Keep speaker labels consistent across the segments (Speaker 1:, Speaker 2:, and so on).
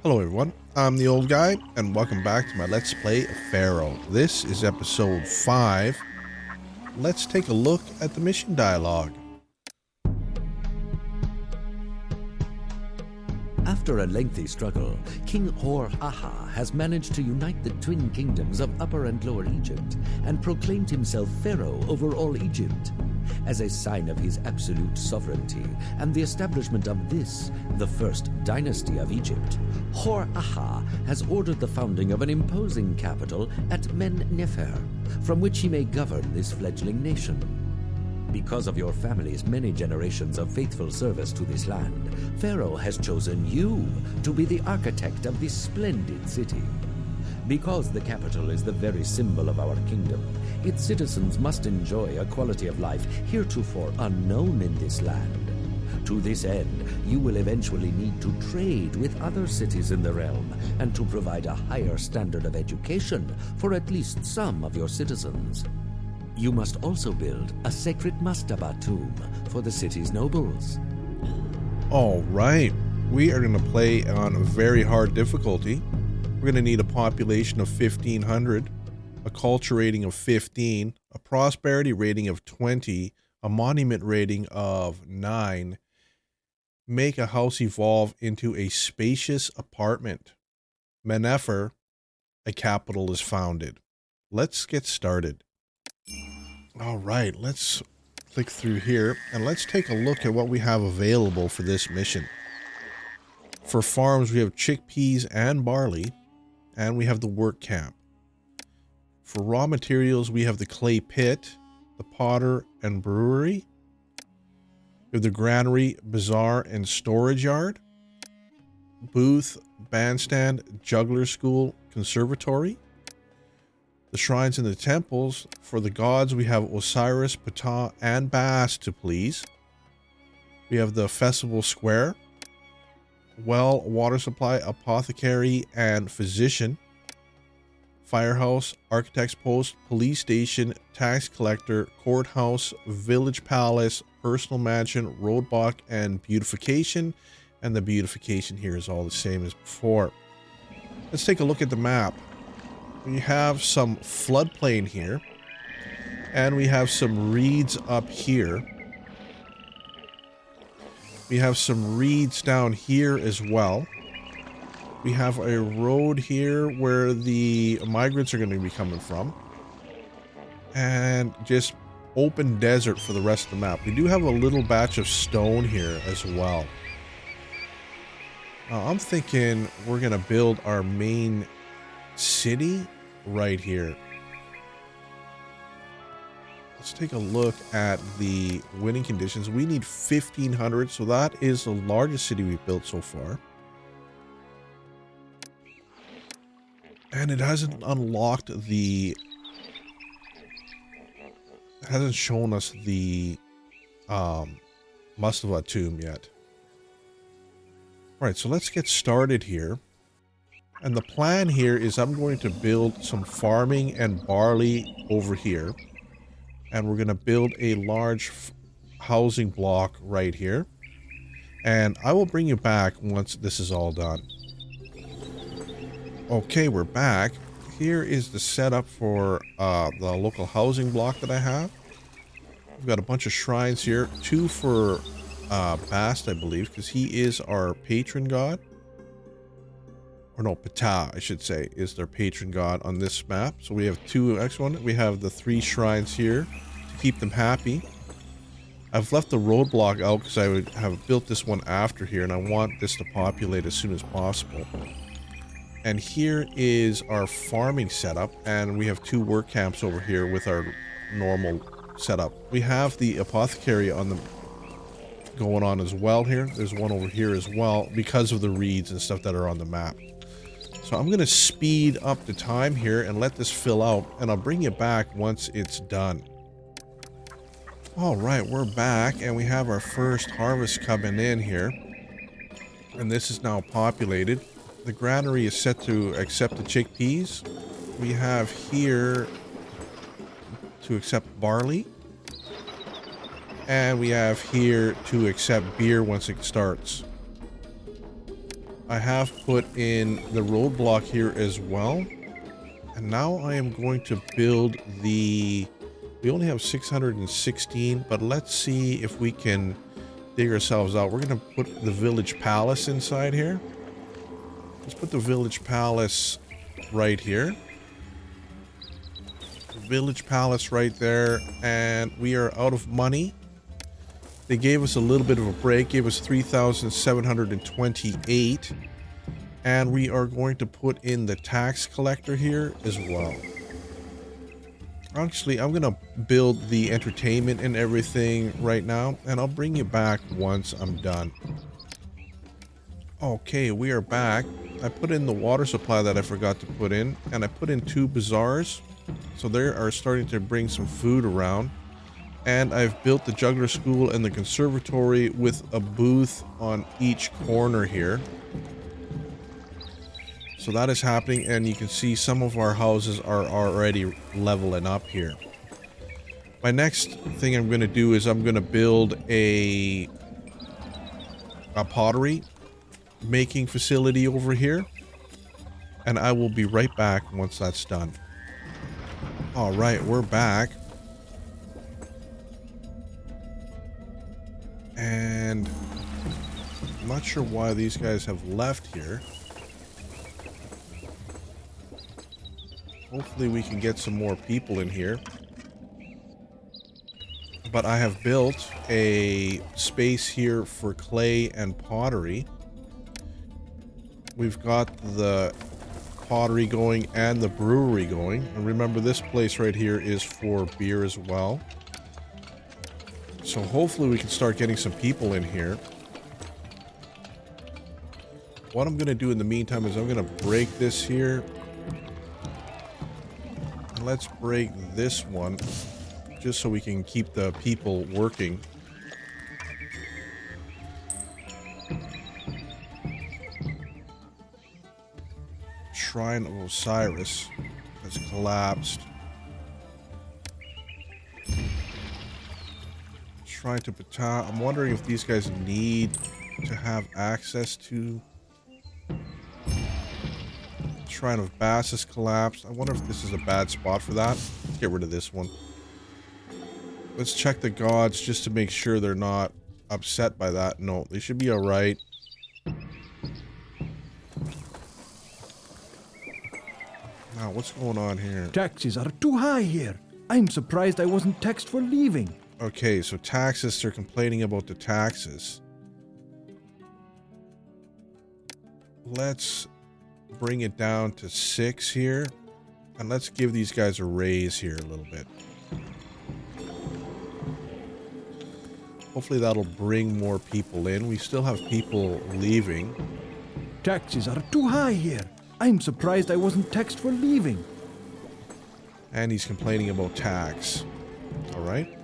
Speaker 1: Hello everyone, I'm the old guy, and welcome back to my Let's Play of Pharaoh. This is episode 5. Let's take a look at the mission dialogue.
Speaker 2: After a lengthy struggle, King Hor-Aha has managed to unite the twin kingdoms of Upper and Lower Egypt and proclaimed himself Pharaoh over all Egypt. As a sign of his absolute sovereignty and the establishment of this, the first dynasty of Egypt, Hor-Aha has ordered the founding of an imposing capital at Men-Nefer, from which he may govern this fledgling nation. Because of your family's many generations of faithful service to this land, Pharaoh has chosen you to be the architect of this splendid city. Because the capital is the very symbol of our kingdom, its citizens must enjoy a quality of life heretofore unknown in this land. To this end, you will eventually need to trade with other cities in the realm and to provide a higher standard of education for at least some of your citizens. You must also build a sacred mastaba tomb for the city's nobles.
Speaker 1: Alright, we are going to play on a very hard difficulty. We're going to need a population of 1,500, a culture rating of 15, a prosperity rating of 20, a monument rating of 9. Make a house evolve into a spacious apartment. Men-Nefer, a capital is founded. Let's get started. All right, let's click through here and let's take a look at what we have available for this mission. For farms, we have chickpeas and barley, and we have the work camp. For raw materials, we have the clay pit, the potter and brewery. We have the granary, bazaar, and storage yard. Booth, bandstand, juggler school, conservatory. The shrines and the temples. For the gods, we have Osiris, Ptah, and Bast to please. We have the festival square, well, water supply, apothecary, and physician. Firehouse, architect's post, police station, tax collector, courthouse, village palace, personal mansion, roadblock, and beautification. And the beautification here is all the same as before. Let's take a look at the map. We have some floodplain here, and we have some reeds up here. We have some reeds down here as well. We have a road here where the migrants are going to be coming from, and just open desert for the rest of the map. We do have a little batch of stone here as well. I'm thinking we're going to build our main city right here. Let's take a look at the winning conditions. We need 1,500, so that is the largest city we've built so far. And it hasn't unlocked the... It hasn't shown us the Mastaba tomb yet. Alright, so let's get started here. And the plan here is I'm going to build some farming and barley over here. And we're going to build a large housing block right here. And I will bring you back once this is all done. Okay, we're back. Here is the setup for the local housing block that I have. We've got a bunch of shrines here. 2 for Bast, I believe, because he is our patron god. Or no, Ptah, I should say, is their patron god on this map. So we have 2 excellent. We have the 3 shrines here to keep them happy. I've left the roadblock out because I would have built this one after here, and I want this to populate as soon as possible. And here is our farming setup, and we have 2 work camps over here with our normal setup. We have the apothecary on the going on as well here. There's one over here as well because of the reeds and stuff that are on the map. So I'm going to speed up the time here and let this fill out, and I'll bring you back once it's done. Alright, we're back, and we have our first harvest coming in here. And this is now populated. The granary is set to accept the chickpeas. We have here to accept barley. And we have here to accept beer once it starts. I have put in the roadblock here as well. And now I am going to build the... We only have 616, but let's see if we can dig ourselves out. We're going to put the village palace inside here. Let's put the village palace right here. Village palace right there. And we are out of money. They gave us a little bit of a break, gave us 3,728. And we are going to put in the tax collector here as well. Actually, I'm going to build the entertainment and everything right now, and I'll bring you back once I'm done. Okay, we are back. I put in the water supply that I forgot to put in, and I put in 2 bazaars. So they are starting to bring some food around. And I've built the juggler school and the conservatory with a booth on each corner here. So that is happening, and you can see some of our houses are already leveling up here. My next thing I'm going to do is I'm going to build a pottery making facility over here. And I will be right back once that's done. All right, we're back. And I'm not sure why these guys have left here. Hopefully we can get some more people in here. But I have built a space here for clay and pottery. We've got the pottery going and the brewery going. And remember, this place right here is for beer as well. So hopefully we can start getting some people in here. What I'm going to do in the meantime is I'm going to break this here. And let's break this one just so we can keep the people working. Shrine of Osiris has collapsed. Shrine to Ptah. I'm wondering if these guys need to have access to... Shrine of Bass has collapsed. I wonder if this is a bad spot for that. Let's get rid of this one. Let's check the gods just to make sure they're not upset by that. No, they should be alright. Now, what's going on here?
Speaker 3: Taxes are too high here. I'm surprised I wasn't taxed for leaving.
Speaker 1: Okay, so taxes, they're complaining about the taxes. Let's bring it down to 6 here. And let's give these guys a raise here a little bit. Hopefully that'll bring more people in. We still have people leaving.
Speaker 3: Taxes are too high here. I'm surprised I wasn't taxed for leaving.
Speaker 1: And he's complaining about tax. All right.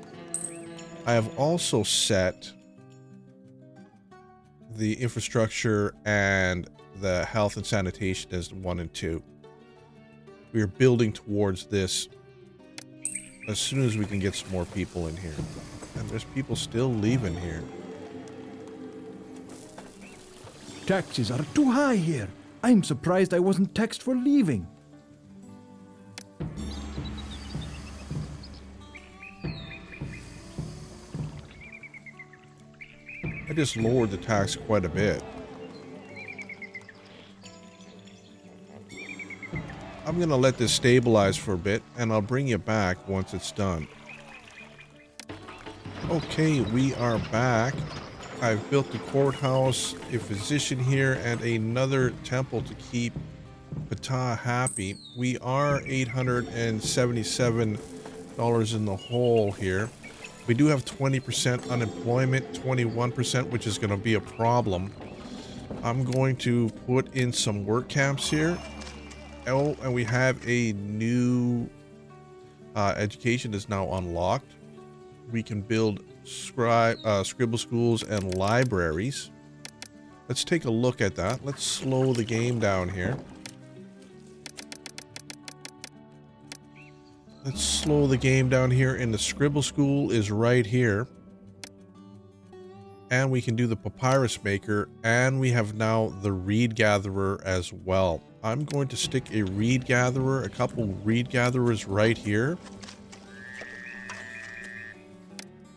Speaker 1: I have also set the infrastructure and the health and sanitation as 1 and 2. We are building towards this as soon as we can get some more people in here. And there's people still leaving here.
Speaker 3: Taxes are too high here. I'm surprised I wasn't taxed for leaving.
Speaker 1: I just lowered the tax quite a bit. I'm going to let this stabilize for a bit, and I'll bring you back once it's done. Okay, we are back. I've built the courthouse, a physician here, and another temple to keep Ptah happy. We are $877 in the hole here. We do have 20% unemployment, 21%, which is going to be a problem. I'm going to put in some work camps here. Oh, and we have a new education is now unlocked. We can build scribble schools and libraries. Let's take a look at that. Let's slow the game down here. Let's slow the game down here, and the scribble school is right here. And we can do the papyrus maker, and we have now the reed gatherer as well. I'm going to stick a reed gatherer, a couple reed gatherers right here.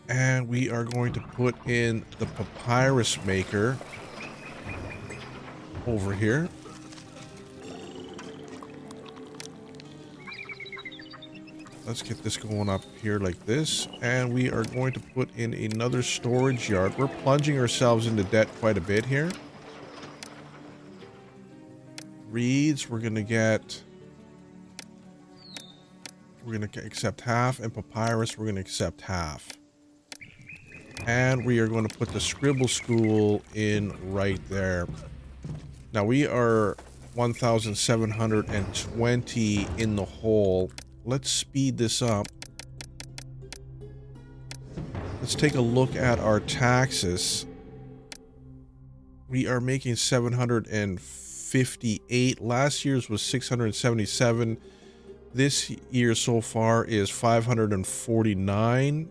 Speaker 1: And we are going to put in the papyrus maker over here. Let's get this going up here like this. And we are going to put in another storage yard. We're plunging ourselves into debt quite a bit here. Reeds, we're going to accept half, and papyrus, we're going to accept half. And we are going to put the scribble school in right there. Now we are 1,720 in the hole. Let's speed this up. Let's take a look at our taxes. We are making 758. Last year's was 677. This year so far is 549.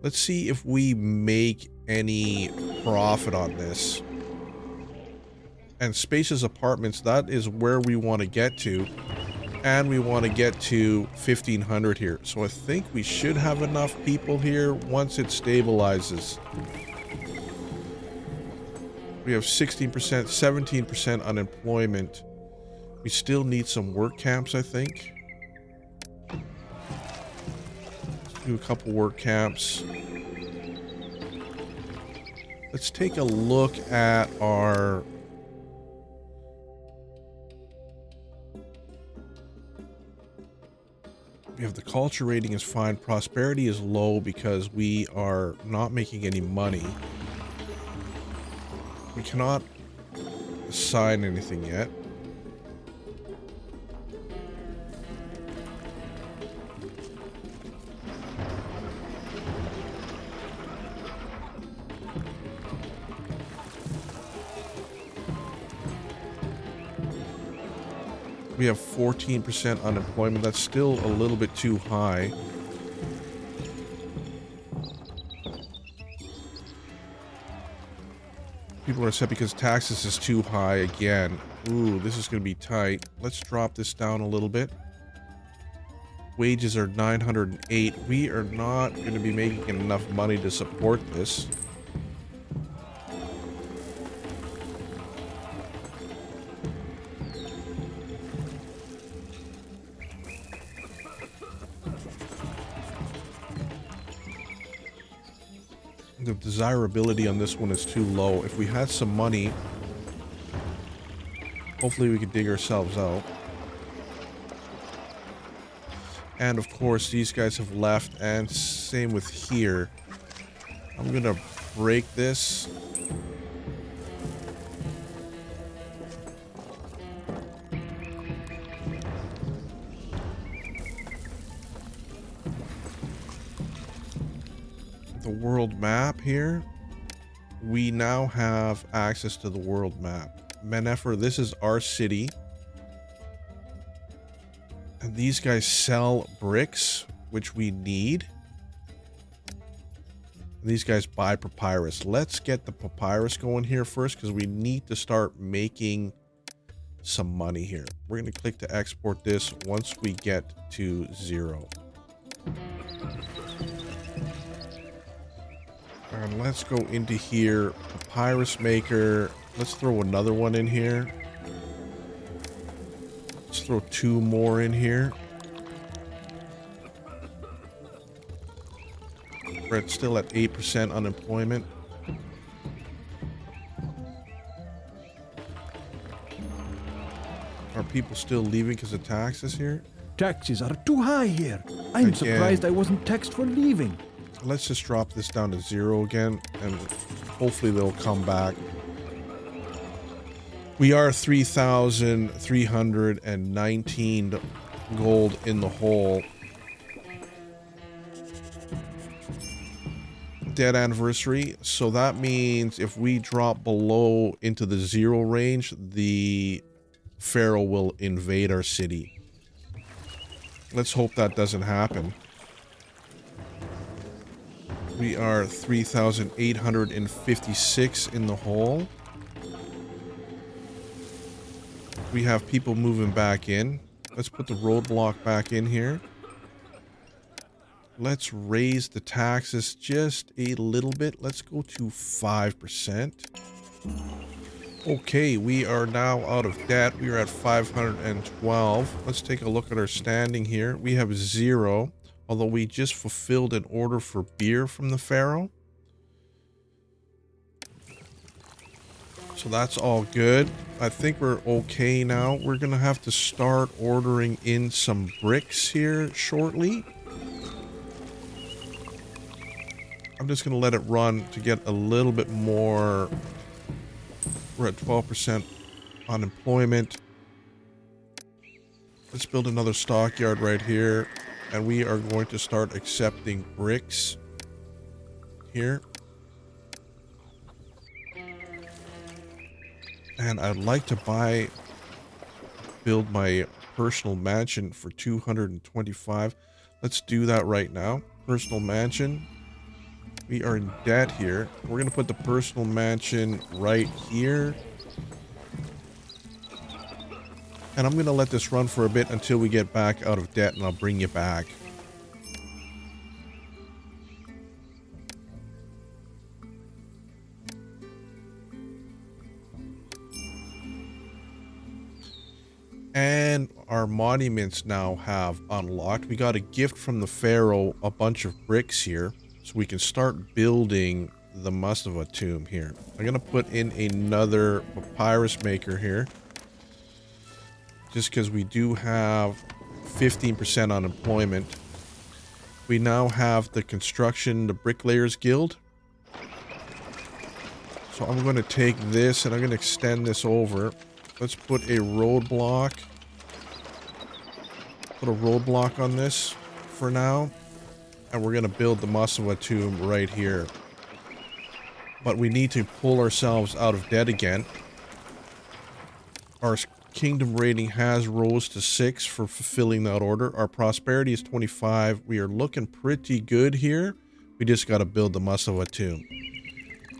Speaker 1: Let's see if we make any profit on this. And Spaces Apartments, that is where we want to get to. And we want to get to 1,500 here. So I think we should have enough people here once it stabilizes. We have 16%, 17% unemployment. We still need some work camps, I think. Let's do a couple work camps. Let's take a look at our... We have the culture rating is fine. Prosperity is low because we are not making any money. We cannot assign anything yet. We have 14% unemployment. That's still a little bit too high. People are upset because taxes is too high again. Ooh, this is going to be tight. Let's drop this down a little bit. Wages are 908. We are not going to be making enough money to support this. The desirability on this one is too low. If we had some money, hopefully we could dig ourselves out. And of course, these guys have left, and same with here. I'm gonna break this. The world map here. We now have access to the world map. Men-Nefer, this is our city. And these guys sell bricks, which we need. These guys buy papyrus. Let's get the papyrus going here first, because we need to start making some money here. We're going to click to export this once we get to 0. And let's go into here. Papyrus maker. Let's throw another one in here. Let's throw 2 more in here. We're still at 8% unemployment. Are people still leaving because of taxes here?
Speaker 3: Taxes are too high here. I'm surprised I wasn't taxed for leaving.
Speaker 1: Let's just drop this down to 0 again, and hopefully they'll come back. We are 3,319 gold in the hole. Dead anniversary. So that means if we drop below into the 0 range, the Pharaoh will invade our city. Let's hope that doesn't happen. We are 3,856 in the hole. We have people moving back in. Let's put the roadblock back in here. Let's raise the taxes just a little bit. Let's go to 5%. Okay, we are now out of debt. We are at 512. Let's take a look at our standing here. We have 0, although we just fulfilled an order for beer from the Pharaoh. So that's all good. I think we're okay now. We're going to have to start ordering in some bricks here shortly. I'm just going to let it run to get a little bit more. We're at 12% unemployment. Let's build another stockyard right here. And we are going to start accepting bricks here. And I'd like to build my personal mansion for 225. Let's do that right now. Personal mansion. We are in debt here. We're going to put the personal mansion right here. And I'm going to let this run for a bit until we get back out of debt, and I'll bring you back. And our monuments now have unlocked. We got a gift from the Pharaoh, a bunch of bricks here. So we can start building the mastaba tomb here. I'm going to put in another papyrus maker here. Just because we do have 15% unemployment. We now have the construction, the bricklayers guild. So I'm going to take this and I'm going to extend this over. Let's put a roadblock. Put a roadblock on this for now. And we're going to build the mastaba tomb right here. But we need to pull ourselves out of debt again. Our kingdom rating has rose to 6 for fulfilling that order. Our prosperity is 25. We are looking pretty good here. We just got to build the mastaba tomb.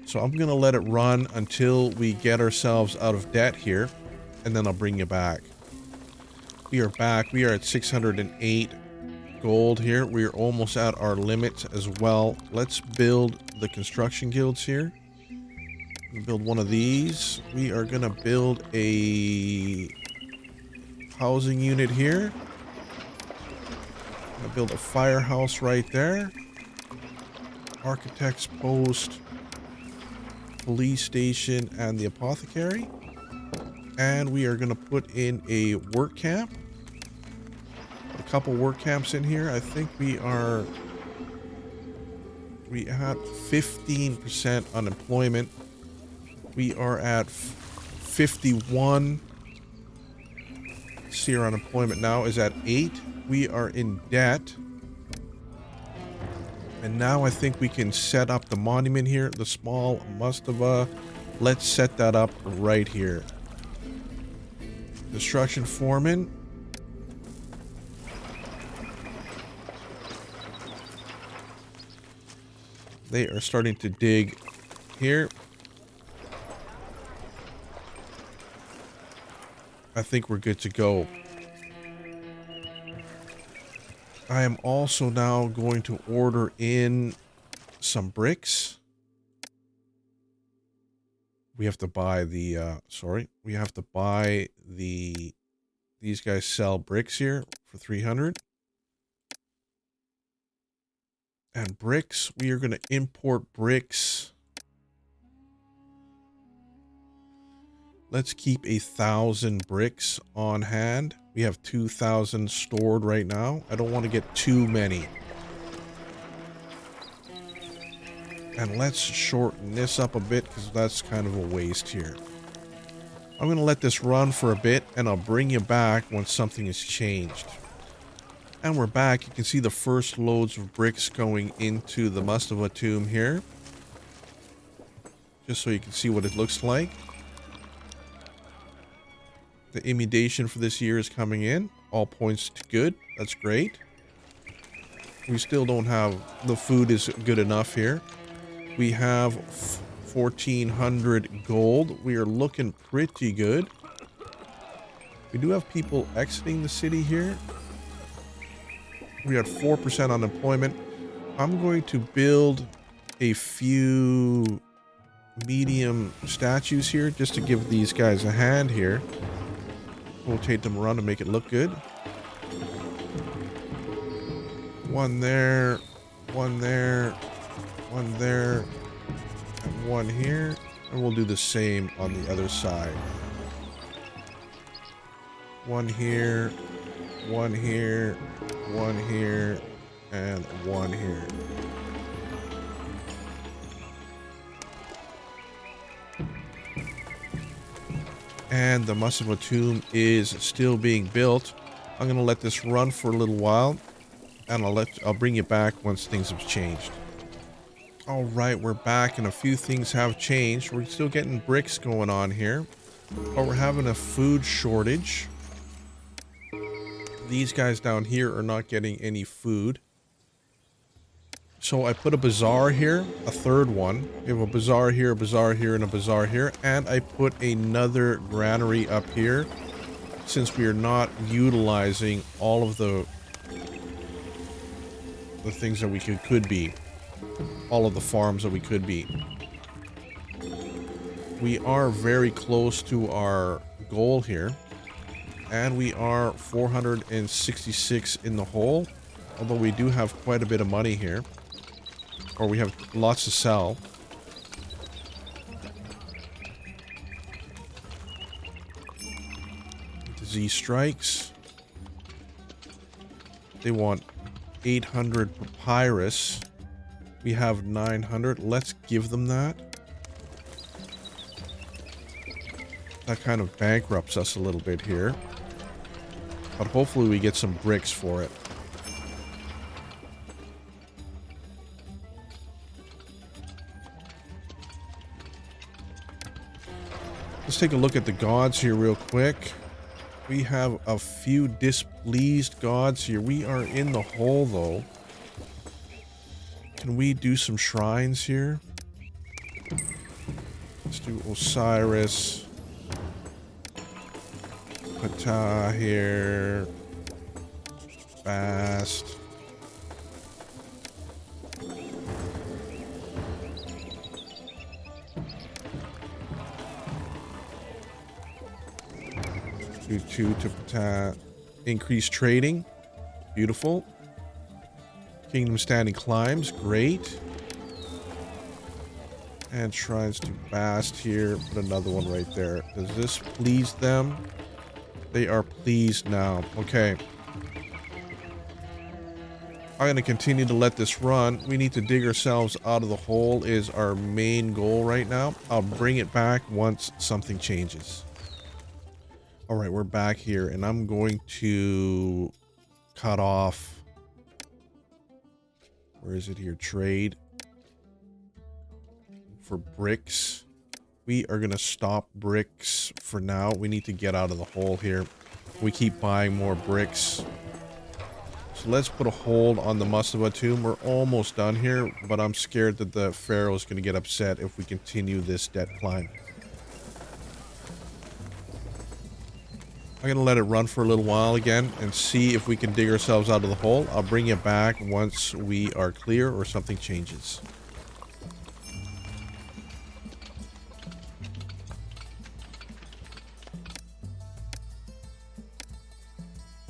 Speaker 1: So I'm going to let it run until we get ourselves out of debt here. And then I'll bring you back. We are back. We are at 608 gold here. We are almost at our limit as well. Let's build the construction guilds here. Build one of these. We are going to build a housing unit here. I'm going to build a firehouse right there. Architect's post, police station, and the apothecary. And we are going to put in a work camp. A couple work camps in here. I think we had 15% unemployment. We are at 51. See, our unemployment now is at 8. We are in debt. And now I think we can set up the monument here, the small mastaba. Let's set that up right here. Construction foreman. They are starting to dig here. I think we're good to go. I am also now going to order in some bricks. We have to buy the, we have to buy these guys sell bricks here for 300. And bricks, we are going to import bricks. Let's keep 1,000 bricks on hand. We have 2,000 stored right now. I don't want to get too many. And let's shorten this up a bit because that's kind of a waste here. I'm going to let this run for a bit and I'll bring you back once something has changed. And we're back. You can see the first loads of bricks going into the mastaba tomb here. Just so you can see what it looks like. The imitation for this year is coming in. All points to good. That's great. We still don't have, the food is good enough here. We have 1,400 gold. We are looking pretty good. We do have people exiting the city here. We had 4% unemployment. I'm going to build a few medium statues here just to give these guys a hand here. Rotate them around to make it look good. One there, one there, one there, and one here. And we'll do the same on the other side. One here, one here, one here, and one here. And the Masaba tomb is still being built. I'm going to let this run for a little while, and I'll bring you back once things have changed. All right, we're back, and a few things have changed. We're still getting bricks going on here, but we're having a food shortage. These guys down here are not getting any food. So I put a bazaar here, a third one. We have a bazaar here, and a bazaar here. And I put another granary up here, since we are not utilizing all of the things that we could be. All of the farms that we could be. We are very close to our goal here. And we are 466 in the hole. Although we do have quite a bit of money here. Or we have lots to sell. Disease strikes. They want 800 papyrus. We have 900. Let's give them that. That kind of bankrupts us a little bit here. But hopefully we get some bricks for it. Let's take a look at the gods here real quick. We have a few displeased gods here. We are in the hole, though. Can we do some shrines here? Let's do Osiris. Ptah here. Bast. Do 2 to Ptah. Increase trading. Beautiful. Kingdom standing climbs. Great. And shrines to Bast here. Put another one right there. Does this please them? They are pleased now. Okay. I'm going to continue to let this run. We need to dig ourselves out of the hole is our main goal right now. I'll bring it back once something changes. All right, we're back here, and I'm going to cut off. Where is it here? Trade. For bricks. We are going to stop bricks for now. We need to get out of the hole here. We keep buying more bricks. So let's put a hold on the Mastaba tomb. We're almost done here, but I'm scared that the Pharaoh is going to get upset if we continue this debt climb. I'm going to let it run for a little while again and see if we can dig ourselves out of the hole. I'll bring you back once we are clear or something changes.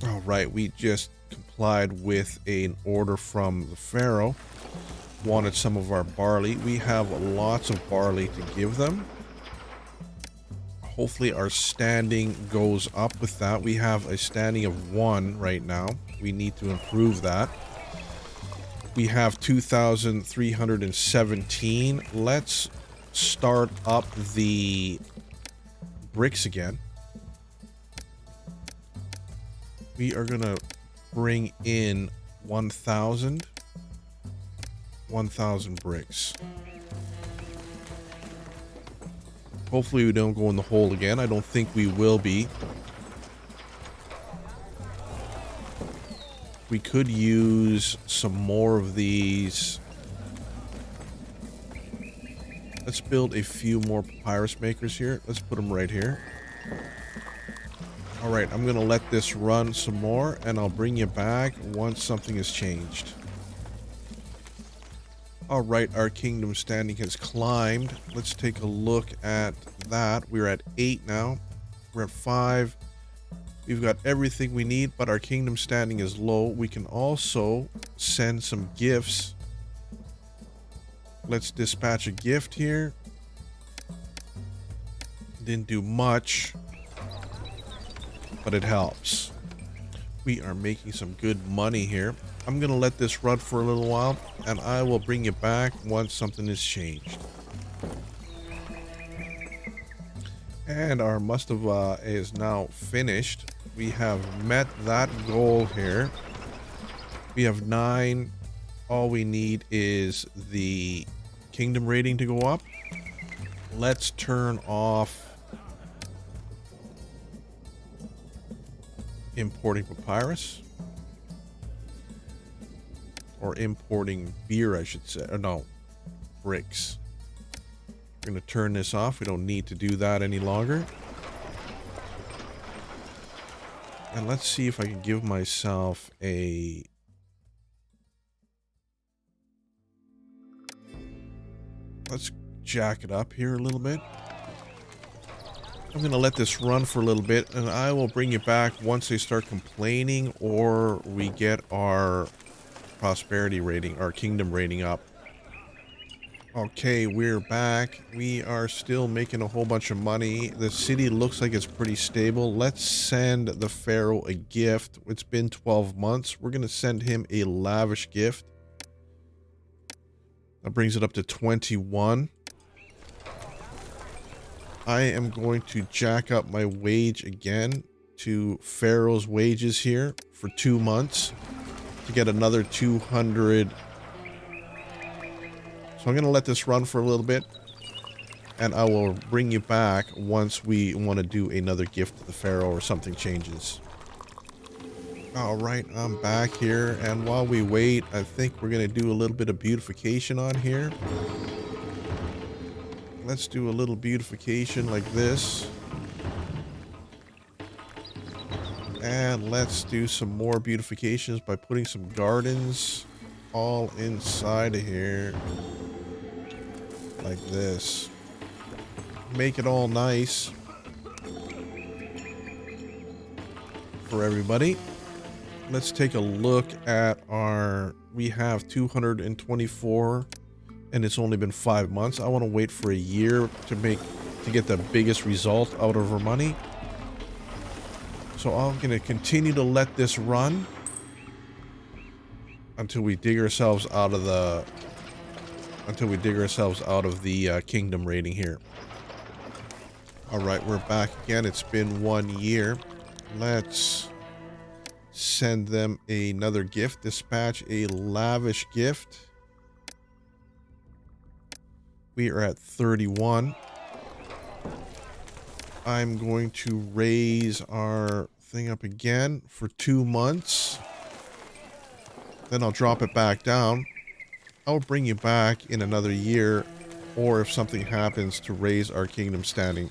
Speaker 1: All right, we just complied with an order from the Pharaoh. Wanted some of our barley. We have lots of barley to give them. Hopefully our standing goes up with that. We have a standing of 1 right now. We need to improve that. We have 2,317. Let's start up the bricks again. We are going to bring in 1,000 bricks. Hopefully we don't go in the hole again. I don't think we will be. We could use some more of these. Let's build a few more papyrus makers here. Let's put them right here. All right, I'm going to let this run some more, and I'll bring you back once something has changed. All right, our kingdom standing has climbed. Let's take a look at that. We're at 8 now. We're at 5. We've got everything we need, but our kingdom standing is low. We can also send some gifts. Let's dispatch a gift here. Didn't do much, but it helps. We are making some good money here. I'm going to let this run for a little while, and I will bring you back once something has changed. And our must-have is now finished. We have met that goal here. We have 9. All we need is the kingdom rating to go up. Let's turn off importing papyrus. Or importing beer, I should say. Or no, bricks. We're going to turn this off. We don't need to do that any longer. And let's see if I can give myself a... Let's jack it up here a little bit. I'm going to let this run for a little bit, and I will bring you back once they start complaining or we get our prosperity rating, our kingdom rating up. Okay, we're back. We are still making a whole bunch of money. The city looks like it's pretty stable. Let's send the Pharaoh a gift. It's been 12 months. We're going to send him a lavish gift. That brings it up to 21. I am going to jack up my wage again to Pharaoh's wages here for 2 months to get another 200. So I'm going to let this run for a little bit, and I will bring you back once we want to do another gift to the Pharaoh or something changes. All right, I'm back here, and while we wait, I think we're going to do a little bit of beautification on here. Let's do a little beautification like this. And let's do some more beautifications by putting some gardens all inside of here. Like this. Make it all nice for everybody. Let's take a look at our... We have 224, and it's only been 5 months. I want to wait for a year to get the biggest result out of our money. So I'm going to continue to let this run until we dig ourselves out of the kingdom rating here. All right, we're back again. It's been 1 year. Let's send them another gift. Dispatch a lavish gift. We are at 31. I'm going to raise our thing up again for 2 months. Then I'll drop it back down. I'll bring you back in another year, or if something happens, to raise our kingdom standing.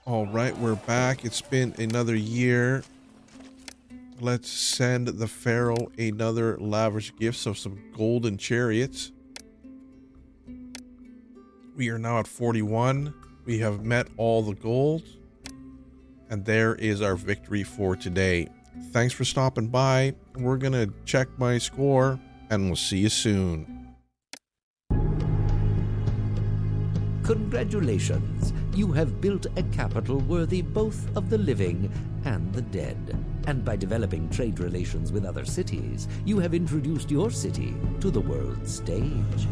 Speaker 1: All right, we're back. It's been another year. Let's send the Pharaoh another lavish gift of some golden chariots. We are now at 41. We have met all the goals. And there is our victory for today. Thanks for stopping by. We're going to check my score, and we'll see you soon.
Speaker 2: Congratulations. You have built a capital worthy both of the living and the dead. And by developing trade relations with other cities, you have introduced your city to the world stage.